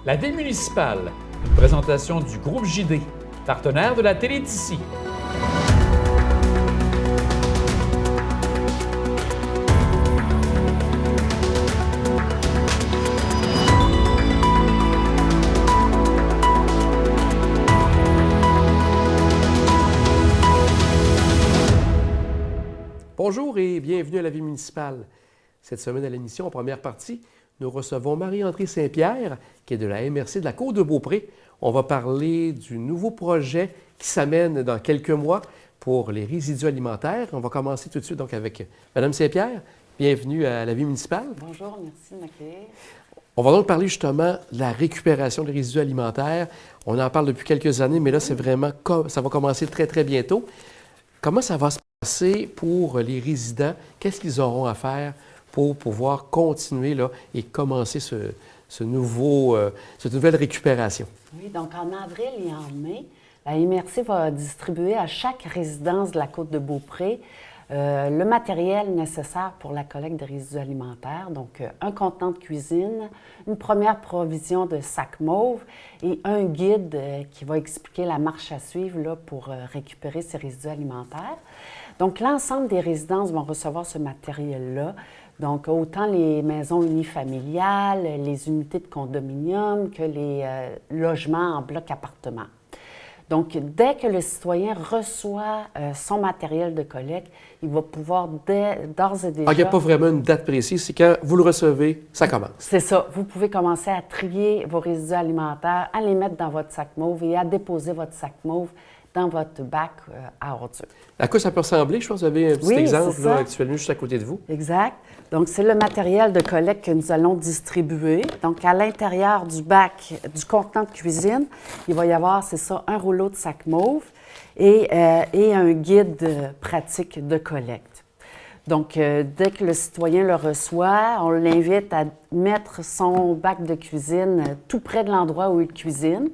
La Vie municipale, une présentation du groupe JD, partenaire de la Téléticie. Bonjour et bienvenue à la Vie municipale. Cette semaine à l'émission, en première partie, nous recevons Marie-Andrée Saint-Pierre, qui est de la MRC de la Côte-de-Beaupré. On va parler du nouveau projet qui s'amène dans quelques mois pour les résidus alimentaires. On va commencer tout de suite donc avec Mme Saint-Pierre. Bienvenue à la Vie municipale. Bonjour, merci de m'accueillir. On va donc parler justement de la récupération des résidus alimentaires. On en parle depuis quelques années, mais là, c'est vraiment ça va commencer très, très bientôt. Comment ça va se passer pour les résidents? Qu'est-ce qu'ils auront à faire pour pouvoir continuer là, et commencer cette nouvelle récupération? Oui, donc en avril et en mai, la MRC va distribuer à chaque résidence de la Côte-de-Beaupré le matériel nécessaire pour la collecte des résidus alimentaires, donc un contenant de cuisine, une première provision de sacs mauves et un guide qui va expliquer la marche à suivre là, pour récupérer ces résidus alimentaires. Donc, l'ensemble des résidences vont recevoir ce matériel-là. Donc, autant les maisons unifamiliales, les unités de condominium que les logements en bloc appartement. Donc, dès que le citoyen reçoit son matériel de collecte, il va pouvoir d'ores et déjà... Il n'y a pas vraiment une date précise, c'est quand vous le recevez, ça commence. C'est ça. Vous pouvez commencer à trier vos résidus alimentaires, à les mettre dans votre sac mauve et à déposer votre sac mauve dans votre bac à ordures. À quoi ça peut ressembler? Je pense que vous avez un petit exemple là, actuellement juste à côté de vous. Exact. Donc, c'est le matériel de collecte que nous allons distribuer. Donc, à l'intérieur du bac, du contenant de cuisine, il va y avoir, c'est ça, un rouleau de sac mauve et un guide pratique de collecte. Donc, dès que le citoyen le reçoit, on l'invite à mettre son bac de cuisine tout près de l'endroit où il cuisine,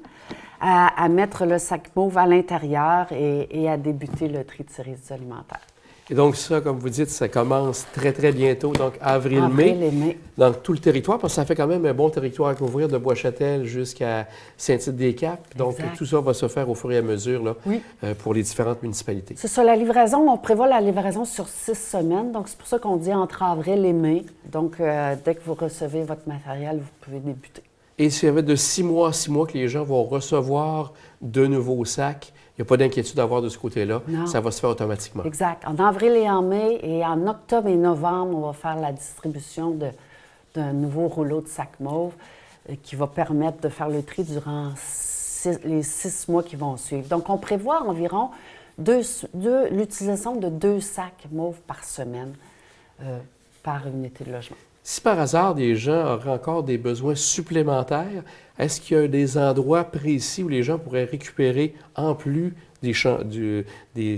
à mettre le sac mauve à l'intérieur et à débuter le tri de ses résidus alimentaires. Et donc ça, comme vous dites, ça commence très, très bientôt, donc avril-mai. Avril et mai. Dans tout le territoire, parce que ça fait quand même un bon territoire à couvrir de Bois-Châtel jusqu'à Saint-Tite-des-Caps. Donc Exact. tout ça va se faire au fur et à mesure là, Oui. pour les différentes municipalités. C'est ça, la livraison, on prévoit la livraison sur 6 semaines. Donc, c'est pour ça qu'on dit entre avril et mai. Donc, dès que vous recevez votre matériel, vous pouvez débuter. Et s'il y avait de 6 mois à 6 mois que les gens vont recevoir de nouveaux sacs, il n'y a pas d'inquiétude à avoir de ce côté-là. Non. Ça va se faire automatiquement. Exact. En avril et en mai, et en octobre et novembre, on va faire la distribution d'un nouveau rouleau de sac mauve qui va permettre de faire le tri durant les 6 mois qui vont suivre. Donc, on prévoit environ l'utilisation de 2 sacs mauves par semaine par unité de logement. Si par hasard, des gens auraient encore des besoins supplémentaires, est-ce qu'il y a des endroits précis où les gens pourraient récupérer, en plus des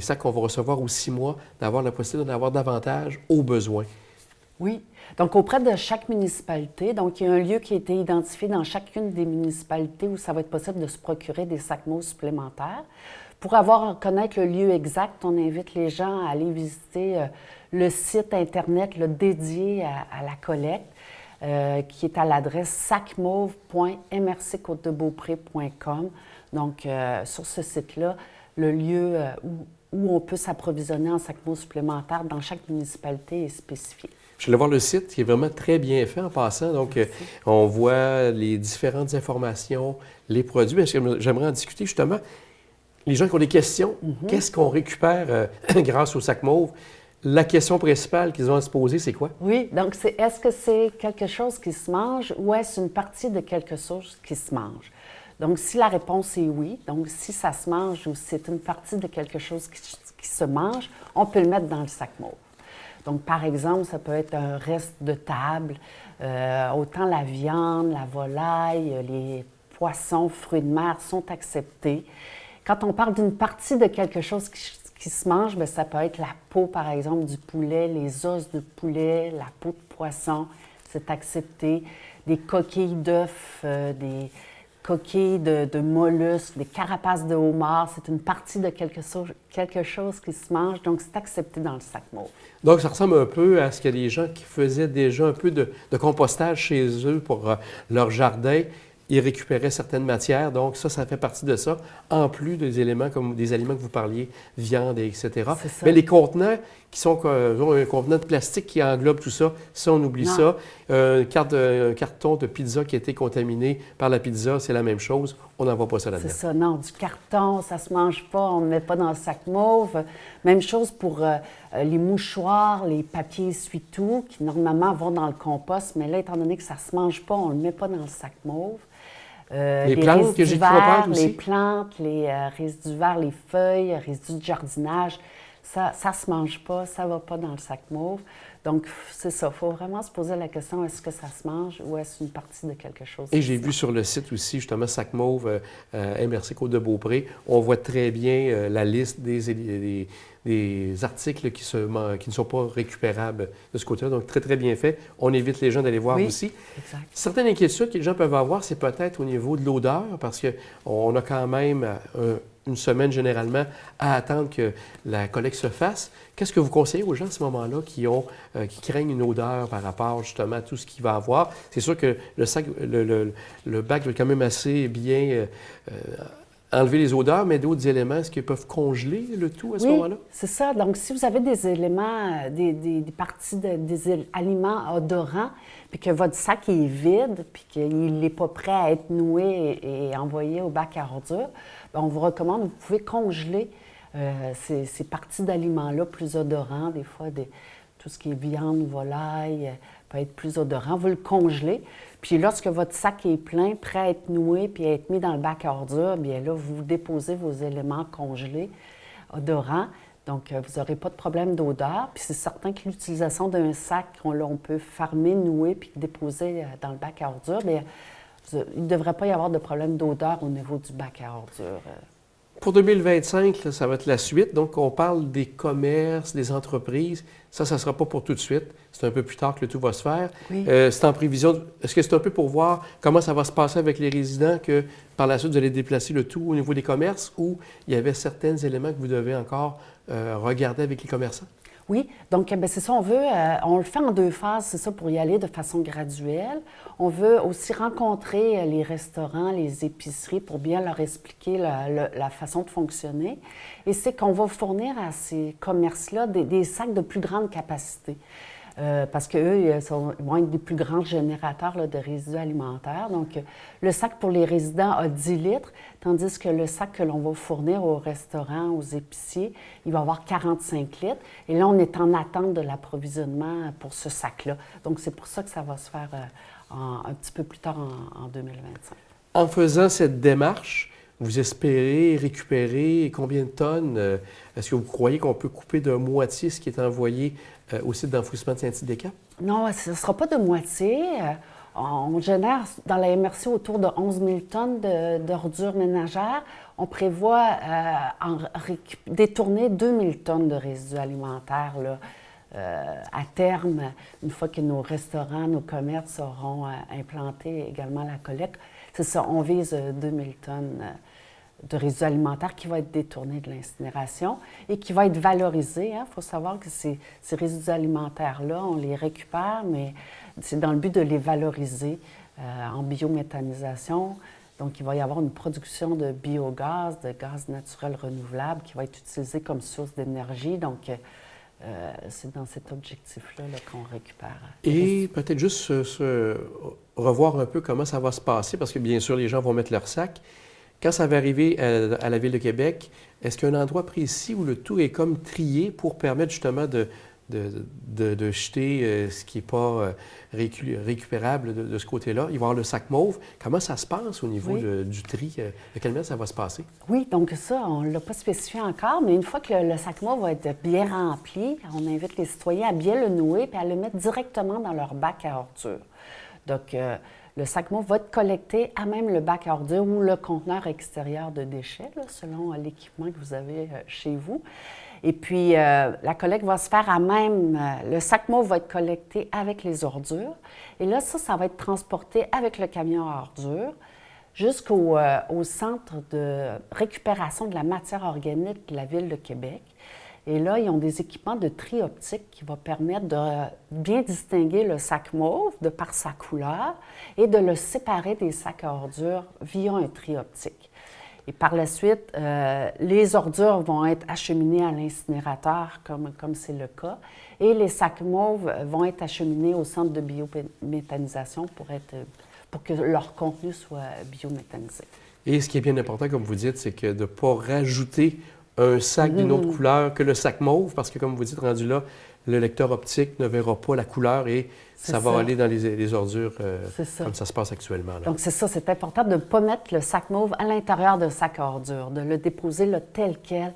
sacs qu'on va recevoir aux 6 mois, d'avoir la possibilité d'en avoir davantage aux besoins? Oui. Donc, auprès de chaque municipalité, donc il y a un lieu qui a été identifié dans chacune des municipalités où ça va être possible de se procurer des sacs mauves supplémentaires. Pour connaître le lieu exact, on invite les gens à aller visiter le site Internet dédié à la collecte, qui est à l'adresse sacmauve.mrccôtedebeaupré.com. Donc, sur ce site-là, le lieu où on peut s'approvisionner en sacs mauves supplémentaires dans chaque municipalité est spécifié. Je vais voir le site qui est vraiment très bien fait en passant. Donc, on voit les différentes informations, les produits. Mais j'aimerais en discuter justement. Les gens qui ont des questions, qu'est-ce qu'on récupère grâce au sac mauve? La question principale qu'ils ont à se poser, c'est quoi? Oui, donc est-ce que c'est quelque chose qui se mange ou est-ce une partie de quelque chose qui se mange? Donc, si la réponse est oui, donc si ça se mange ou c'est une partie de quelque chose qui se mange, on peut le mettre dans le sac mauve. Donc, par exemple, ça peut être un reste de table, autant la viande, la volaille, les poissons, fruits de mer sont acceptés. Quand on parle d'une partie de quelque chose qui se mange, bien, ça peut être la peau, par exemple, du poulet, les os de poulet, la peau de poisson, c'est accepté. Des coquilles d'œufs, des coquilles de mollusques, des carapaces de homard, c'est une partie de quelque chose qui se mange, donc c'est accepté dans le sac mauve. Donc, ça ressemble un peu à ce qu'il y a des gens qui faisaient déjà un peu de compostage chez eux pour leur jardin. ils récupéraient certaines matières. Donc, ça fait partie de ça, en plus des éléments comme des aliments que vous parliez, viande, etc. C'est ça. Mais les contenants qui sont un contenant de plastique qui englobe tout ça, ça, on oublie Non. ça. Un carton de pizza qui a été contaminé par la pizza, c'est la même chose. On n'envoie pas ça là-dedans. C'est ça, non, du carton, ça se mange pas, on ne met pas dans le sac mauve. Même chose pour les mouchoirs, les papiers essuie-tout, qui normalement vont dans le compost, mais là, étant donné que ça se mange pas, on ne le met pas dans le sac mauve. Les plantes que j'ai cru comprendre aussi. Les plantes, les résidus verts, les feuilles, résidus de jardinage, ça ne se mange pas, ça ne va pas dans le sac mauve. Donc, c'est ça, il faut vraiment se poser la question, est-ce que ça se mange ou est-ce une partie de quelque chose? Et j'ai vu sur le site aussi, justement, Sac Mauve, MRC Côte-de-Beaupré, on voit très bien la liste des articles qui ne sont pas récupérables de ce côté-là. Donc, très, très bien fait. On évite les gens d'aller voir Oui, aussi. exact. Certaines inquiétudes que les gens peuvent avoir, c'est peut-être au niveau de l'odeur, parce qu'on a quand même une semaine généralement à attendre que la collecte se fasse. Qu'est-ce que vous conseillez aux gens à ce moment-là qui craignent une odeur par rapport justement à tout ce qu'il va avoir? C'est sûr que le bac doit quand même assez bien enlever les odeurs, mais d'autres éléments, est-ce qu'ils peuvent congeler le tout à ce moment-là? C'est ça. Donc, si vous avez des éléments, des parties des aliments odorants, puis que votre sac est vide, puis qu'il n'est pas prêt à être noué et envoyé au bac à ordures, bien, on vous recommande, vous pouvez congeler ces parties d'aliments-là plus odorants, des fois tout ce qui est viande, volaille, peut être plus odorant. Vous le congelez. Puis lorsque votre sac est plein, prêt à être noué puis à être mis dans le bac à ordures, bien là, vous déposez vos éléments congelés, odorants. Donc, vous n'aurez pas de problème d'odeur. Puis c'est certain que l'utilisation d'un sac, on peut fermer, nouer puis déposer dans le bac à ordures, bien, il ne devrait pas y avoir de problème d'odeur au niveau du bac à ordures. Pour 2025, là, ça va être la suite. Donc, on parle des commerces, des entreprises. Ça ne sera pas pour tout de suite. C'est un peu plus tard que le tout va se faire. Oui. C'est en prévision. Est-ce que c'est un peu pour voir comment ça va se passer avec les résidents que par la suite, vous allez déplacer le tout au niveau des commerces ou il y avait certains éléments que vous devez encore regarder avec les commerçants? Oui, donc bien, c'est ça, on le fait en 2 phases, c'est ça, pour y aller de façon graduelle. On veut aussi rencontrer les restaurants, les épiceries pour bien leur expliquer la façon de fonctionner. Et c'est qu'on va fournir à ces commerces-là des sacs de plus grande capacité. Parce qu'eux, ils vont être des plus grands générateurs là, de résidus alimentaires. Donc, le sac pour les résidents a 10 litres, tandis que le sac que l'on va fournir aux restaurants, aux épiciers, il va avoir 45 litres. Et là, on est en attente de l'approvisionnement pour ce sac-là. Donc, c'est pour ça que ça va se faire un petit peu plus tard en 2025. En faisant cette démarche, vous espérez récupérer combien de tonnes? Est-ce que vous croyez qu'on peut couper de moitié ce qui est envoyé au site d'enfouissement de Saint-Tite-des-Caps? Non, ce ne sera pas de moitié. On génère dans la MRC autour de 11 000 tonnes d'ordures ménagères. On prévoit détourner 2 000 tonnes de résidus alimentaires là, à terme, une fois que nos restaurants, nos commerces auront implanté également la collecte. C'est ça, on vise 2 000 tonnes de résidus alimentaires qui vont être détournés de l'incinération et qui vont être valorisés. Il faut savoir que ces résidus alimentaires-là, on les récupère, mais c'est dans le but de les valoriser en biométhanisation. Donc, il va y avoir une production de biogaz, de gaz naturel renouvelable qui va être utilisé comme source d'énergie. Donc, c'est dans cet objectif-là qu'on récupère. Et peut-être juste revoir un peu comment ça va se passer, parce que bien sûr, les gens vont mettre leur sac. Quand ça va arriver à la Ville de Québec, est-ce qu'il y a un endroit précis où le tout est comme trié pour permettre justement de jeter ce qui n'est pas récupérable de ce côté-là? Il va y avoir le sac mauve. Comment ça se passe au niveau du tri? De quelle manière ça va se passer? Oui, donc ça, on ne l'a pas spécifié encore, mais une fois que le sac mauve va être bien rempli, on invite les citoyens à bien le nouer et à le mettre directement dans leur bac à ordures. Donc, le sac mauve va être collecté à même le bac à ordures ou le conteneur extérieur de déchets, là, selon l'équipement que vous avez chez vous. Et puis, la collecte va se faire à même... le sac mauve va être collecté avec les ordures. Et là, ça va être transporté avec le camion à ordures jusqu'au centre de récupération de la matière organique de la Ville de Québec. Et là, ils ont des équipements de tri optique qui vont permettre de bien distinguer le sac mauve de par sa couleur et de le séparer des sacs à ordures via un tri optique. Et par la suite, les ordures vont être acheminées à l'incinérateur, comme c'est le cas, et les sacs mauves vont être acheminés au centre de biométhanisation pour que leur contenu soit biométhanisé. Et ce qui est bien important, comme vous dites, c'est que de ne pas rajouter un sac d'une autre couleur que le sac mauve, parce que, comme vous dites, rendu là, le lecteur optique ne verra pas la couleur et ça va aller dans les ordures comme ça se passe actuellement. Là. Donc, c'est ça, c'est important de ne pas mettre le sac mauve à l'intérieur d'un sac à ordures, de le déposer là, tel quel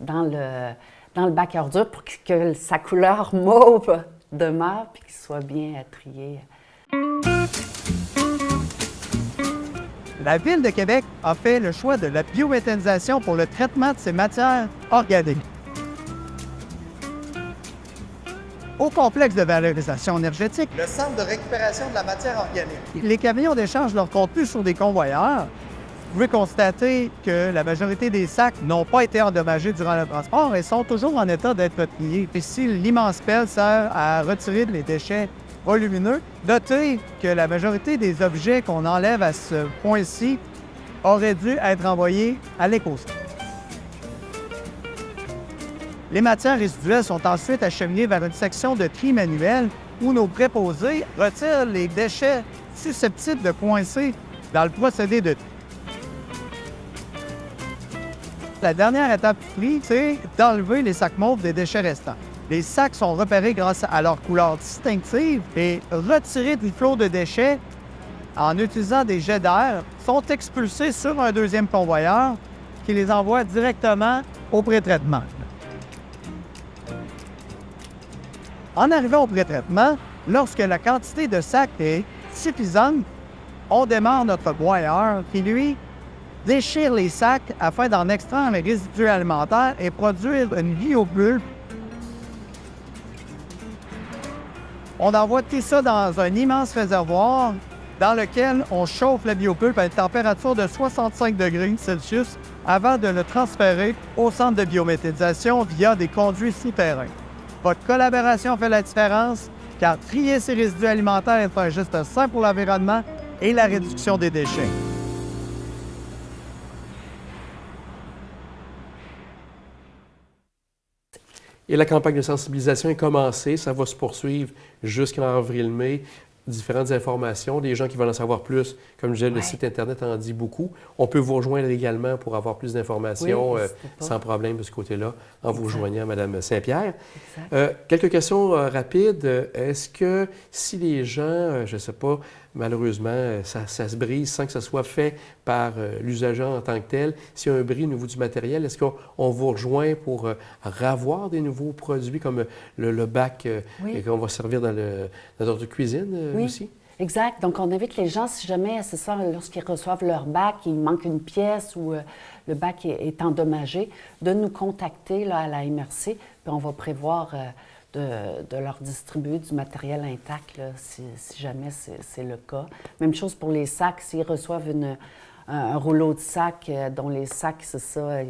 dans le bac à ordures pour que sa couleur mauve demeure et qu'il soit bien trié. La Ville de Québec a fait le choix de la biométhanisation pour le traitement de ces matières organiques. Au complexe de valorisation énergétique, le centre de récupération de la matière organique, les camions déchargent leur contenu sur des convoyeurs. Vous pouvez constater que la majorité des sacs n'ont pas été endommagés durant le transport et sont toujours en état d'être triés. Ici, l'immense pelle sert à retirer les déchets volumineux. Notez que la majorité des objets qu'on enlève à ce point-ci auraient dû être envoyés à l'écosystème. Les matières résiduelles sont ensuite acheminées vers une section de tri manuel où nos préposés retirent les déchets susceptibles de coincer dans le procédé de tri. La dernière étape du tri, c'est d'enlever les sacs mauves des déchets restants. Les sacs sont repérés grâce à leur couleur distinctive et retirés du flot de déchets en utilisant des jets d'air sont expulsés sur un deuxième convoyeur qui les envoie directement au pré-traitement. En arrivant au pré-traitement, lorsque la quantité de sacs est suffisante, on démarre notre broyeur qui, lui, déchire les sacs afin d'en extraire les résidus alimentaires et produire une biopulpe. On envoie tout ça dans un immense réservoir dans lequel on chauffe la biopulpe à une température de 65 degrés Celsius avant de le transférer au centre de biométhanisation via des conduits souterrains. Votre collaboration fait la différence car trier ces résidus alimentaires est un geste sain pour l'environnement et la réduction des déchets. Et la campagne de sensibilisation est commencée. Ça va se poursuivre jusqu'en avril-mai. Différentes informations. Les gens qui veulent en savoir plus, comme je disais, le site Internet en dit beaucoup. On peut vous rejoindre également pour avoir plus d'informations sans problème de ce côté-là, en vous rejoignant, Mme Saint-Pierre. Quelques questions rapides. Est-ce que si les gens, je ne sais pas, malheureusement, ça se brise sans que ce soit fait par l'usager en tant que tel, s'il y a un bris au niveau du matériel, est-ce qu'on vous rejoint pour ravoir des nouveaux produits comme le bac qu'on va servir dans notre cuisine aussi? Exact. Donc, on invite les gens, si jamais, c'est ça, lorsqu'ils reçoivent leur bac, il manque une pièce ou le bac est endommagé, de nous contacter là, à la MRC, puis on va prévoir de leur distribuer du matériel intact, là, si jamais c'est le cas. Même chose pour les sacs, s'ils reçoivent un rouleau de sac, dont les sacs, c'est ça,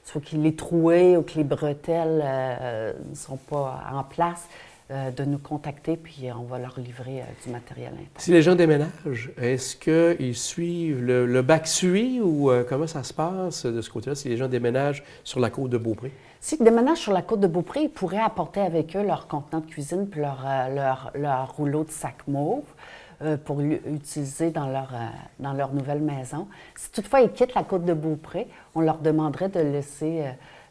soit qu'il est troué ou que les bretelles ne sont pas en place, de nous contacter, puis on va leur livrer du matériel intact. Si les gens déménagent, est-ce qu'ils suivent, le bac suit ou comment ça se passe de ce côté-là, si les gens déménagent sur la côte de Beaupré? S'ils déménagent sur la côte de Beaupré, ils pourraient apporter avec eux leur contenant de cuisine puis leur rouleau de sac mauve pour l'utiliser dans leur nouvelle maison. Si toutefois ils quittent la côte de Beaupré, on leur demanderait de laisser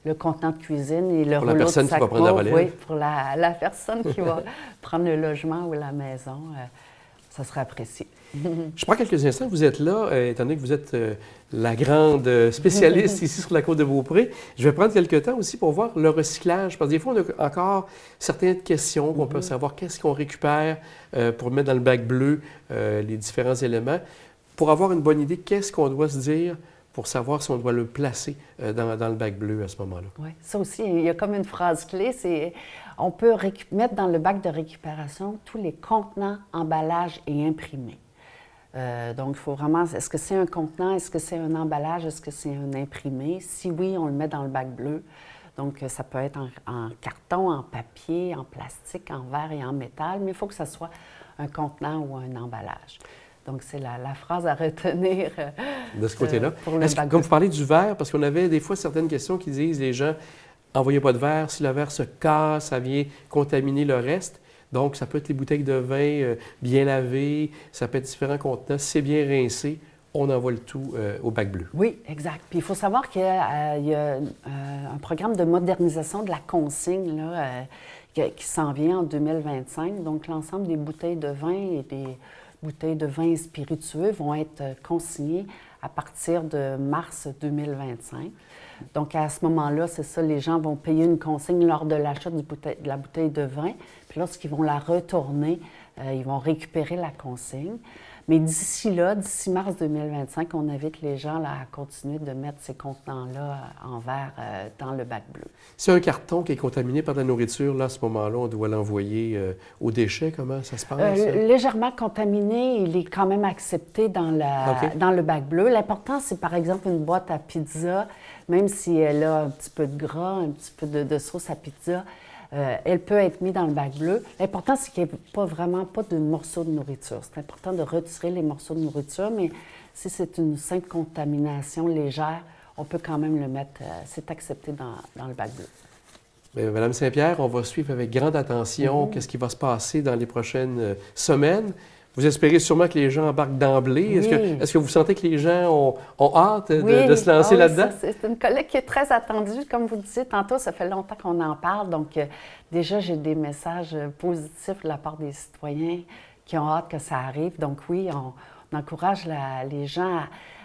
le contenant de cuisine et le rouleau de sac mauve. Pour la personne qui va prendre la relève? Oui, pour la personne qui va prendre le logement ou la maison. Ça serait apprécié. Je prends quelques instants. Vous êtes là, étant donné que vous êtes la grande spécialiste ici sur la côte de Beaupré. Je vais prendre quelques temps aussi pour voir le recyclage. Parce que des fois, on a encore certaines questions qu'on peut savoir. Qu'est-ce qu'on récupère pour mettre dans le bac bleu, les différents éléments. Pour avoir une bonne idée, qu'est-ce qu'on doit se dire pour savoir si on doit le placer dans le bac bleu à ce moment-là? Oui, ça aussi, il y a comme une phrase clé, c'est on peut mettre dans le bac de récupération tous les contenants, emballages et imprimés. Donc, il faut vraiment, est-ce que c'est un contenant, est-ce que c'est un emballage, est-ce que c'est un imprimé? Si oui, on le met dans le bac bleu. Donc, ça peut être en carton, en papier, en plastique, en verre et en métal, mais il faut que ça soit un contenant ou un emballage. Donc, c'est la phrase à retenir de ce côté-là. Pour le bac Comme bleu. vous parlez du verre, parce qu'on avait des fois certaines questions qui disent les gens, envoyez pas de verre, si le verre se casse, ça vient contaminer le reste. Donc, ça peut être les bouteilles de vin bien lavées, ça peut être différents contenants. Si c'est bien rincé, on envoie le tout au bac bleu. Oui, exact. Puis il faut savoir qu'il y a un programme de modernisation de la consigne là, qui s'en vient en 2025. Donc, l'ensemble des bouteilles de vin et des bouteilles de vin spiritueux vont être consignées à partir de mars 2025. Donc, à ce moment-là, c'est ça, les gens vont payer une consigne lors de l'achat de la bouteille de vin. Puis lorsqu'ils vont la retourner, ils vont récupérer la consigne. Mais d'ici là, d'ici mars 2025, on invite les gens là, à continuer de mettre ces contenants-là en verre dans le bac bleu. Si un carton qui est contaminé par de la nourriture, là, à ce moment-là, on doit l'envoyer aux déchets. Comment ça se passe? Légèrement contaminé, il est quand même accepté dans le bac bleu. L'important, c'est par exemple une boîte à pizza, même si elle a un petit peu de gras, un petit peu de sauce à pizza, elle peut être mise dans le bac bleu. L'important, c'est qu'il n'y ait vraiment pas de morceaux de nourriture. C'est important de retirer les morceaux de nourriture, mais si c'est une simple contamination légère, on peut quand même le mettre, c'est accepté dans le bac bleu. Bien, Madame Saint-Pierre, on va suivre avec grande attention qu'est-ce qui va se passer dans les prochaines semaines. Vous espérez sûrement que les gens embarquent d'emblée. Oui. Est-ce que vous sentez que les gens ont hâte de se lancer là-dedans? C'est une collecte qui est très attendue. Comme vous le disiez tantôt, ça fait longtemps qu'on en parle. Donc, déjà, j'ai des messages positifs de la part des citoyens qui ont hâte que ça arrive. Donc, oui, on encourage les gens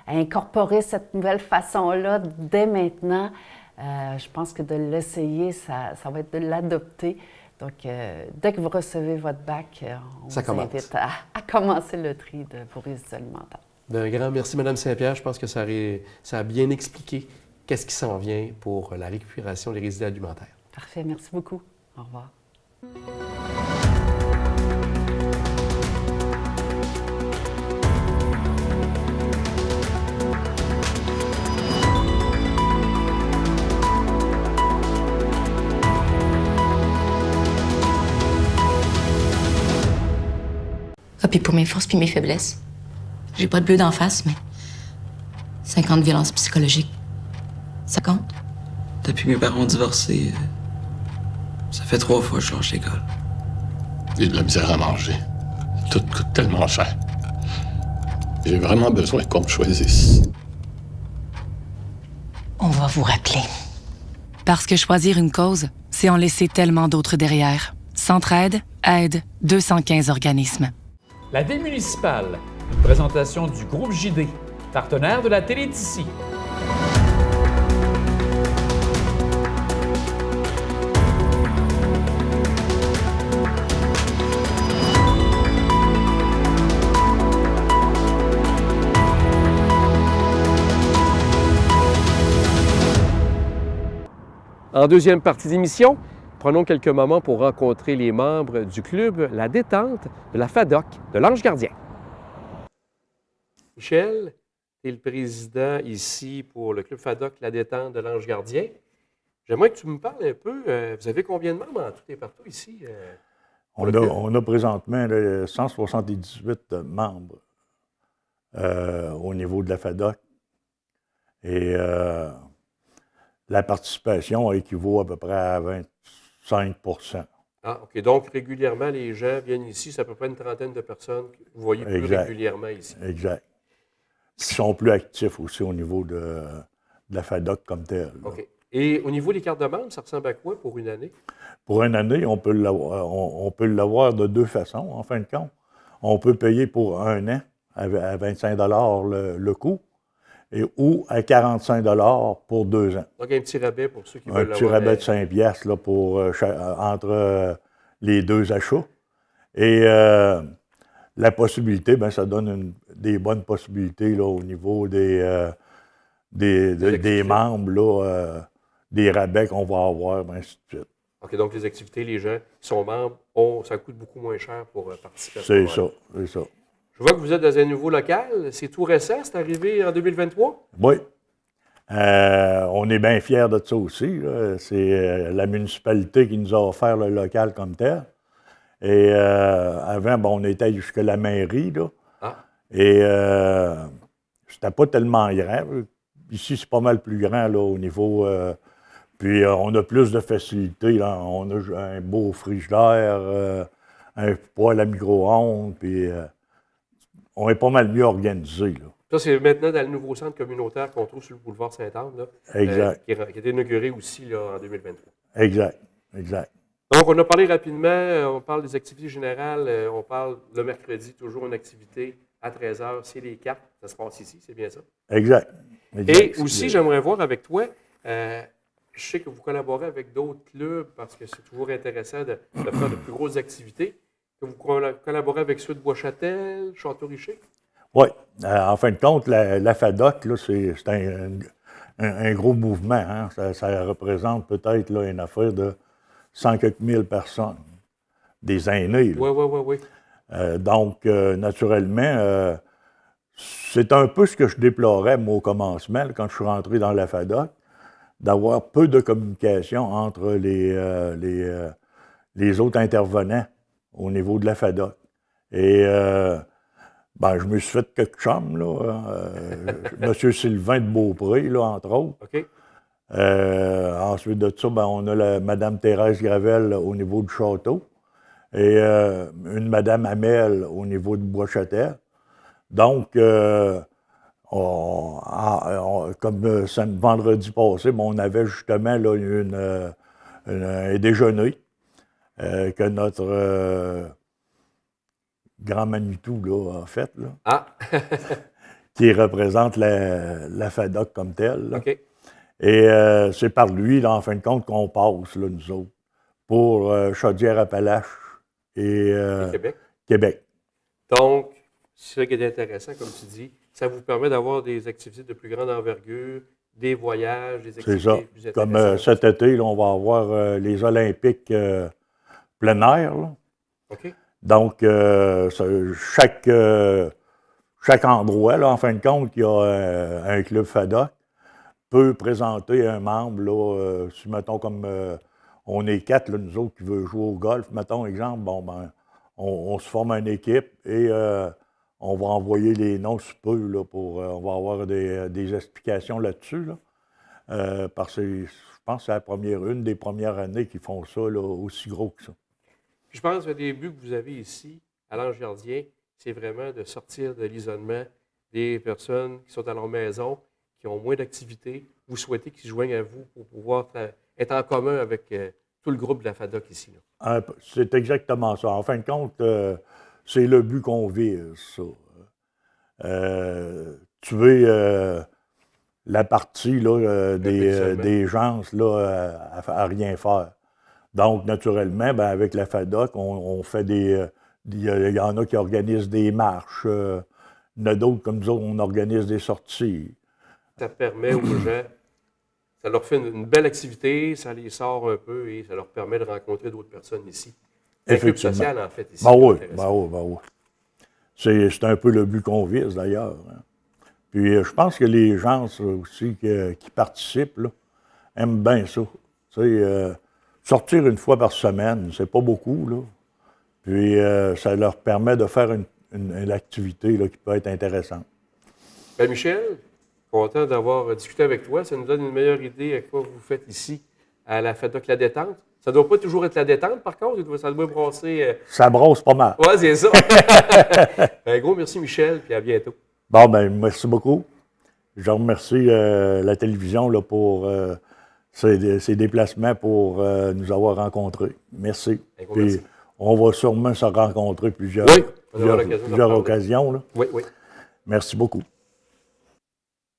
à incorporer cette nouvelle façon-là dès maintenant. Je pense que de l'essayer, ça va être de l'adopter. Donc, dès que vous recevez votre bac, on vous invite à commencer le tri de vos résidus alimentaires. Un grand merci, Mme Saint-Pierre. Je pense que ça a bien expliqué qu'est-ce qui s'en vient pour la récupération des résidus alimentaires. Parfait, merci beaucoup. Au revoir. Ah, puis pour mes forces puis mes faiblesses. J'ai pas de bleu d'en face, mais 50 violences psychologiques. Ça compte? Depuis que mes parents ont divorcé, ça fait 3 fois que je lâche l'école. J'ai de la misère à manger. Tout coûte tellement cher. J'ai vraiment besoin qu'on me choisisse. On va vous rappeler. Parce que choisir une cause, c'est en laisser tellement d'autres derrière. Centraide aide 215 organismes. La ville municipale, une présentation du groupe JD, partenaire de la télé d'ici. En deuxième partie d'émission, prenons quelques moments pour rencontrer les membres du club La Détente de la FADOC de l'Ange Gardien. Michel, tu es le président ici pour le club FADOC La Détente de l'Ange Gardien. J'aimerais que tu me parles un peu. Vous avez combien de membres en tout et partout ici? On a présentement 178 membres au niveau de la FADOC. Et la participation équivaut à peu près à 25 %. Ah, OK. Donc, régulièrement, les gens viennent ici. C'est à peu près une trentaine de personnes que vous voyez plus régulièrement ici. Exact. Ils sont plus actifs aussi au niveau de la FADOC comme telle. OK. Et au niveau des cartes de membres, ça ressemble à quoi pour une année? Pour une année, on peut l'avoir de deux façons, en fin de compte. On peut payer pour un an à 25 $ le coût. Ou à 45 $ pour 2 ans. Donc, un petit rabais pour ceux qui veulent l'avoir. Un petit rabais de 5 piastres là, entre les deux achats. Et la possibilité, bien, ça donne des bonnes possibilités là, au niveau des membres, là, des rabais qu'on va avoir, bien, ainsi de suite. OK, donc les activités, les gens qui sont membres, ça coûte beaucoup moins cher pour participer à ça. C'est ça, c'est ça. Je vois que vous êtes dans un nouveau local. C'est tout récent, c'est arrivé en 2023? Oui. On est bien fiers de ça aussi, là. C'est la municipalité qui nous a offert le local comme tel. Et avant, bon, on était jusqu'à la mairie, là. Ah. Et c'était pas tellement grand. Ici, c'est pas mal plus grand, là, au niveau... puis on a plus de facilités, là. On a un beau frigidaire, un poêle à micro-ondes, puis on est pas mal mieux organisé, là. Ça, c'est maintenant dans le nouveau centre communautaire qu'on trouve sur le boulevard Sainte-Anne, là, Exact. qui a été inauguré aussi là, en 2023. Exact, exact. Donc, on a parlé rapidement, on parle des activités générales, on parle le mercredi, toujours une activité à 13h, c'est les cartes, ça se passe ici, c'est bien ça? Exact. Et aussi, j'aimerais voir avec toi, je sais que vous collaborez avec d'autres clubs parce que c'est toujours intéressant de faire de plus grosses activités, que vous collaborez avec ceux de Bois-Châtel, Château-Richer? Oui. En fin de compte, la FADOC, là, c'est un gros mouvement. Hein? Ça représente peut-être là, une affaire de 100 quelques mille personnes, des aînés. Oui. Donc, naturellement, c'est un peu ce que je déplorais, moi, au commencement, là, quand je suis rentré dans la FADOC, d'avoir peu de communication entre les autres intervenants au niveau de la FADOC. Et ben, je me suis fait quelques chums, là. M. Sylvain de Beaupré, là, entre autres. OK. Ensuite de ça, ben, on a Mme Thérèse Gravel au niveau du château et une Mme Hamel au niveau de Bois-Châtel. Donc, comme vendredi passé, ben, on avait justement là, un déjeuner que notre grand Manitou là, a fait, là, Ah! qui représente la FADOC comme telle. Là. OK. Et c'est par lui, là, en fin de compte, qu'on passe, là, nous autres, pour Chaudière-Appalaches et Québec. Donc, c'est ça qui est intéressant, comme tu dis. Ça vous permet d'avoir des activités de plus grande envergure, des voyages, des activités C'est ça. plus intéressantes. Comme cet été, là, on va avoir les Olympiques plein air. Là. OK. Donc, chaque endroit, là, en fin de compte, il y a un club FADOC, peut présenter un membre, là, si, mettons, comme on est 4, là, nous autres, qui veulent jouer au golf, mettons, exemple, bon, ben, on se forme une équipe et on va envoyer les noms sous peu, là, on va avoir des explications là-dessus, là, parce que je pense que c'est une des premières années qu'ils font ça, là, aussi gros que ça. Puis je pense que le début que vous avez ici, à l'Ange Gardien, c'est vraiment de sortir de l'isolement des personnes qui sont à leur maison, qui ont moins d'activités. Vous souhaitez qu'ils se joignent à vous pour pouvoir être en commun avec tout le groupe de la FADOC ici. Là. C'est exactement ça. En fin de compte, c'est le but qu'on vise, ça. Tuer la partie là, des gens là, à rien faire. Donc, naturellement, ben, avec la FADOC, on fait il y en a qui organisent des marches. Il y en a d'autres, comme nous autres, on organise des sorties. Ça permet aux gens, ça leur fait une belle activité, ça les sort un peu et ça leur permet de rencontrer d'autres personnes ici. C'est un club social, en fait, ici. Ben oui. C'est un peu le but qu'on vise, d'ailleurs. Hein. Puis, je pense que les gens aussi qui participent là, aiment bien ça. Tu sais, sortir une fois par semaine, c'est pas beaucoup, là. Puis, ça leur permet de faire une activité là, qui peut être intéressante. Ben Michel, content d'avoir discuté avec toi. Ça nous donne une meilleure idée à quoi vous faites ici à la FADOC La Détente. Ça ne doit pas toujours être la détente, par contre. Ça doit brasser... Ça brosse pas mal. Oui, c'est ça. Un gros merci, Michel, puis à bientôt. Bon, ben merci beaucoup. Je remercie la télévision là, pour ses déplacements pour nous avoir rencontrés. Merci. Puis, on va sûrement se rencontrer plusieurs occasions. Là. Oui. Merci beaucoup.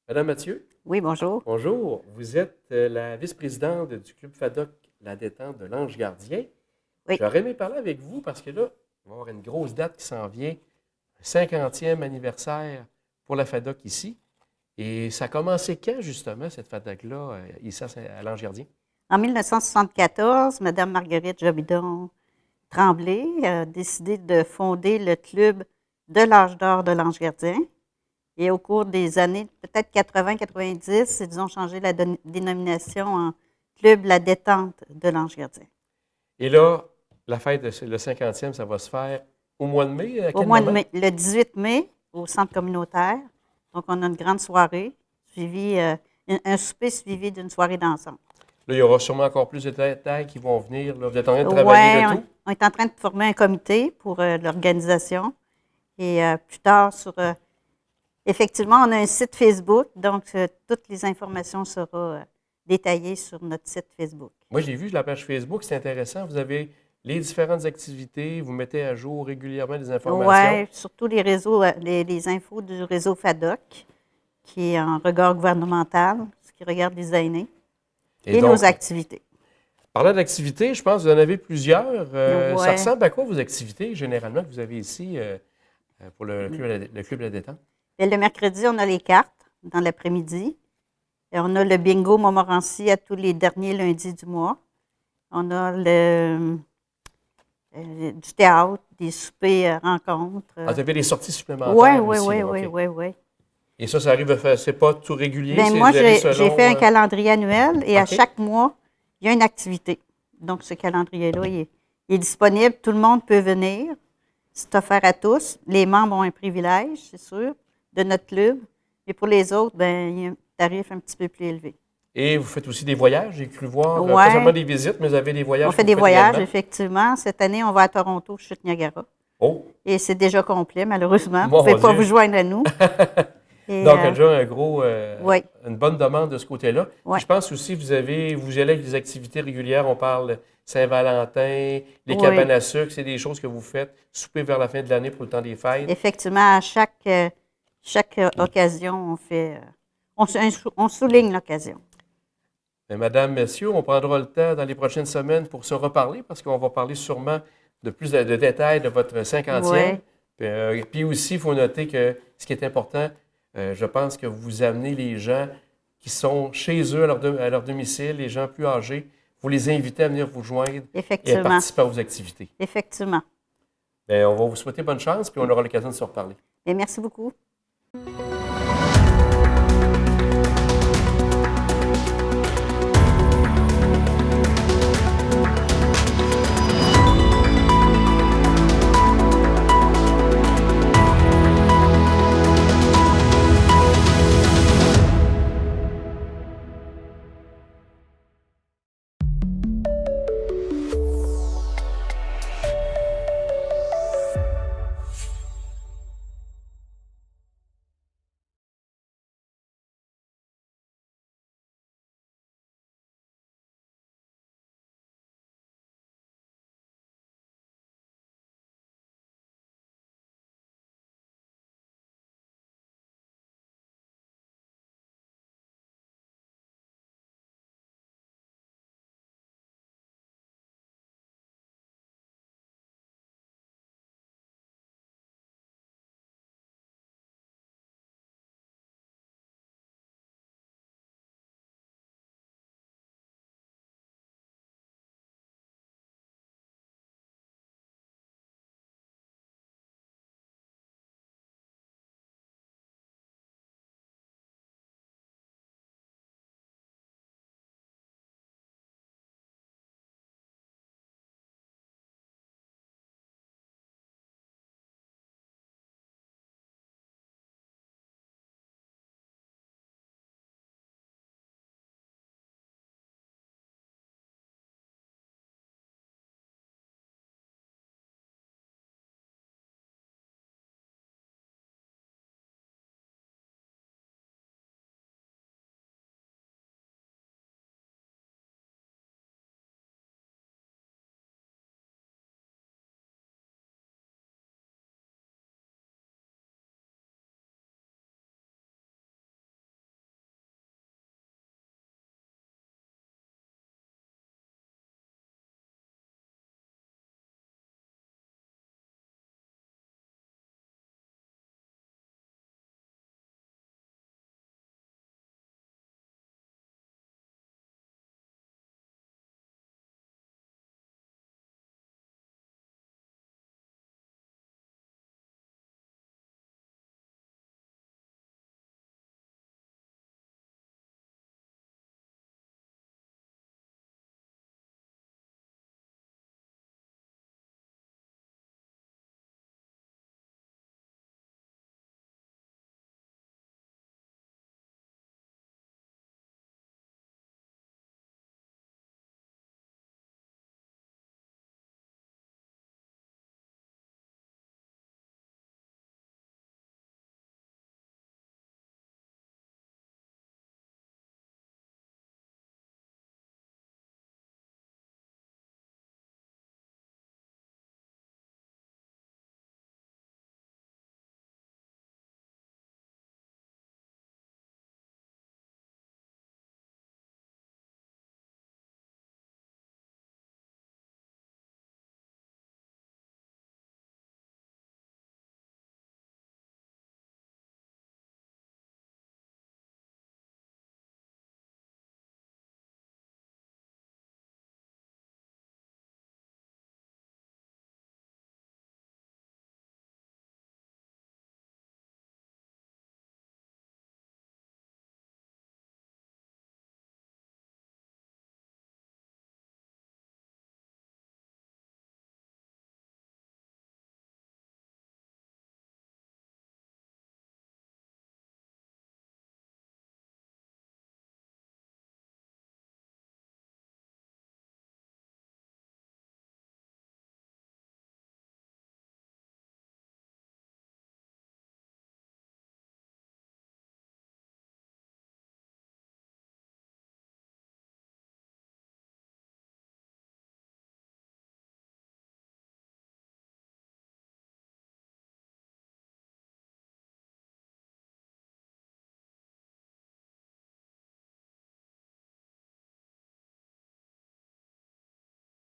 Madame Mathieu. Oui, bonjour. Bonjour. Vous êtes la vice-présidente du Club FADOC La Détente de l'Ange Gardien. Oui. J'aurais aimé parler avec vous parce que là, il va y avoir une grosse date qui s'en vient. 50e anniversaire pour la FADOC ici. Et ça a commencé quand, justement, cette FADOC-là, ici à l'Ange Gardien? En 1974, Mme Marguerite Jobidon Tremblay a décidé de fonder le club de l'âge d'or de l'Ange Gardien. Et au cours des années, peut-être 80-90, ils ont changé la dénomination en Club La Détente de l'Ange Gardien. Et là, la fête, le 50e, ça va se faire au mois de mai? À Au quel mois moment? de mai, le 18 mai, au centre communautaire. Donc, on a une grande soirée, suivie, un souper suivi d'une soirée d'ensemble. Là, il y aura sûrement encore plus de détails qui vont venir. Là. Vous êtes en train de travailler le tout? On est en train de former un comité pour l'organisation. Et plus tard, effectivement, on a un site Facebook, donc toutes les informations seront détaillées sur notre site Facebook. Moi, j'ai vu la page Facebook, c'est intéressant. Vous avez les différentes activités, vous mettez à jour régulièrement des informations. Oui, surtout les réseaux, les infos du réseau FADOC, qui est en regard gouvernemental, ce qui regarde les aînés, et donc, nos activités. Parlant d'activités, je pense que vous en avez plusieurs. Ouais. Ça ressemble à quoi vos activités, généralement, que vous avez ici pour le Club de la Détente? Et le mercredi, on a les cartes dans l'après-midi. Et on a le bingo Montmorency à tous les derniers lundis du mois. On a du théâtre, des soupers, rencontres. Vous avez des sorties supplémentaires? Oui. Et ça arrive à faire, c'est pas tout régulier? Bien, moi, j'ai fait un calendrier annuel et à chaque mois, il y a une activité. Donc, ce calendrier-là, il est disponible. Tout le monde peut venir. C'est offert à tous. Les membres ont un privilège, c'est sûr, de notre club. Et pour les autres, bien, il y a un tarif un petit peu plus élevé. Et vous faites aussi des voyages, j'ai cru voir. Pas seulement des visites, mais vous avez des voyages. On fait des voyages, effectivement. Cette année, on va à Toronto, Chute Niagara. Oh! Et c'est déjà complet, malheureusement. Vous ne pouvez pas vous joindre à nous. Et, donc, déjà une bonne demande de ce côté-là. Oui. Je pense aussi que vous y allez avec des activités régulières. On parle Saint-Valentin, les cabanes à sucre, c'est des choses que vous faites, souper vers la fin de l'année pour le temps des fêtes. Effectivement, à chaque occasion, on souligne l'occasion. Madame, messieurs, on prendra le temps dans les prochaines semaines pour se reparler parce qu'on va parler sûrement de plus de détails de votre 50e. Puis aussi, il faut noter que ce qui est important, je pense que vous amenez les gens qui sont chez eux à leur domicile, les gens plus âgés, vous les invitez à venir vous joindre et à participer à vos activités. Effectivement. Bien, on va vous souhaiter bonne chance, puis on aura l'occasion de se reparler. Et merci beaucoup.